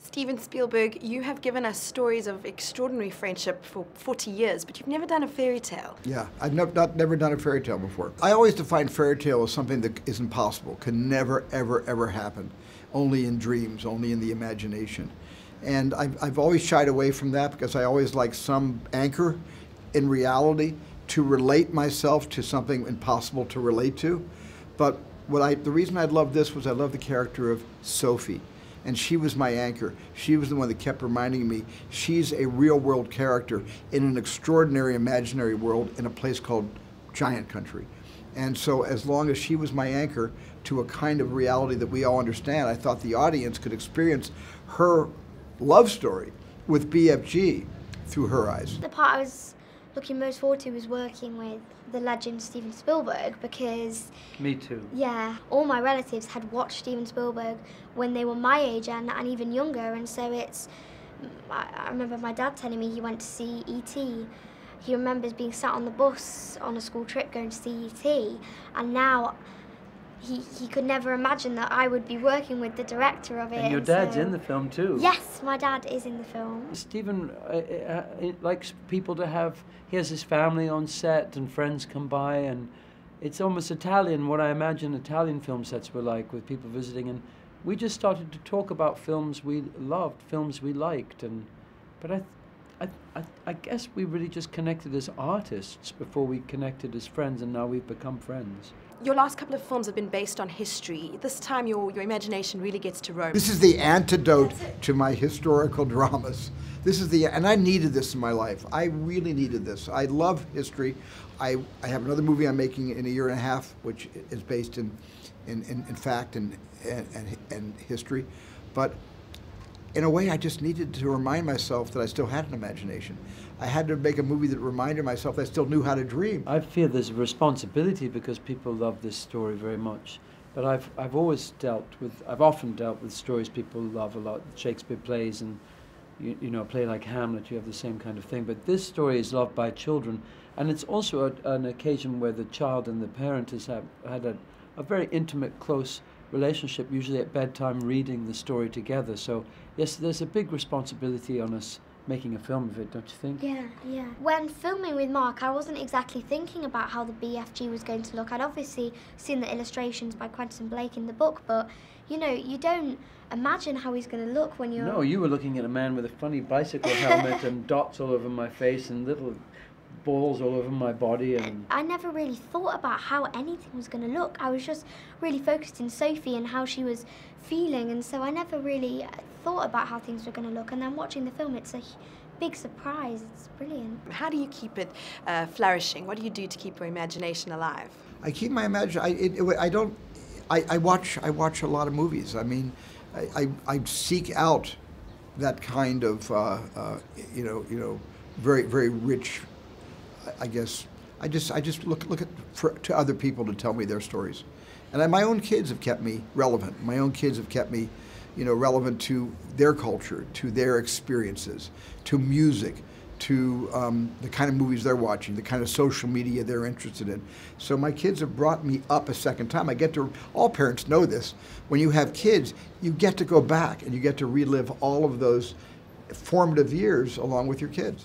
Steven Spielberg, you have given us stories of extraordinary friendship for 40 years, but you've never done a fairy tale. Yeah, I've never done a fairy tale before. I always define fairy tale as something that is impossible, can never, ever, ever happen. Only in dreams, only in the imagination. And I've always shied away from that because I always like some anchor in reality to relate myself to something impossible to relate to. But the reason I loved this was I loved the character of Sophie. And she was my anchor. She was the one that kept reminding me she's a real world character in an extraordinary imaginary world in a place called Giant Country. And so as long as she was my anchor to a kind of reality that we all understand, I thought the audience could experience her love story with BFG through her eyes. The part I was looking most forward to was working with the legend Steven Spielberg, because me too. Yeah, all my relatives had watched Steven Spielberg when they were my age and even younger, and so I remember my dad telling me he went to see E.T. He remembers being sat on the bus on a school trip going to see E.T. and now he could never imagine that I would be working with the director of it. And your dad's in the film too. Yes, my dad is in the film. Steven likes people to have, he has his family on set and friends come by, and it's almost Italian, what I imagine Italian film sets were like, with people visiting. And we just started to talk about films we loved, films we liked. But I guess we really just connected as artists before we connected as friends, and now we've become friends. Your last couple of films have been based on history. This time your imagination really gets to roam. This is the antidote to my historical dramas. And I needed this in my life. I really needed this. I love history. I have another movie I'm making in a year and a half, which is based in fact and history. But in a way, I just needed to remind myself that I still had an imagination. I had to make a movie that reminded myself I still knew how to dream. I feel there's a responsibility because people love this story very much. But I've often dealt with stories people love a lot. Shakespeare plays, and you know, a play like Hamlet, you have the same kind of thing. But this story is loved by children, and it's also an occasion where the child and the parent has had a very intimate, close relationship, usually at bedtime, reading the story together. So yes, there's a big responsibility on us making a film of it, don't you think? Yeah. When filming with Mark, I wasn't exactly thinking about how the BFG was going to look. I'd obviously seen the illustrations by Quentin Blake in the book, but you know, you don't imagine how he's going to look when you're... No, you were looking at a man with a funny bicycle helmet and dots all over my face and little balls all over my body. And I never really thought about how anything was going to look. I was just really focused in Sophie and how she was feeling, and so I never really thought about how things were going to look. And then watching the film, it's a big surprise. It's brilliant. How do you keep it flourishing? What do you do to keep your imagination alive? I keep my imagination. I watch a lot of movies. I mean, I seek out that kind of very, very rich. I guess I just look to other people to tell me their stories, and my own kids have kept me relevant. My own kids have kept me, relevant to their culture, to their experiences, to music, to the kind of movies they're watching, the kind of social media they're interested in. So my kids have brought me up a second time. All parents know this. When you have kids, you get to go back and you get to relive all of those formative years along with your kids.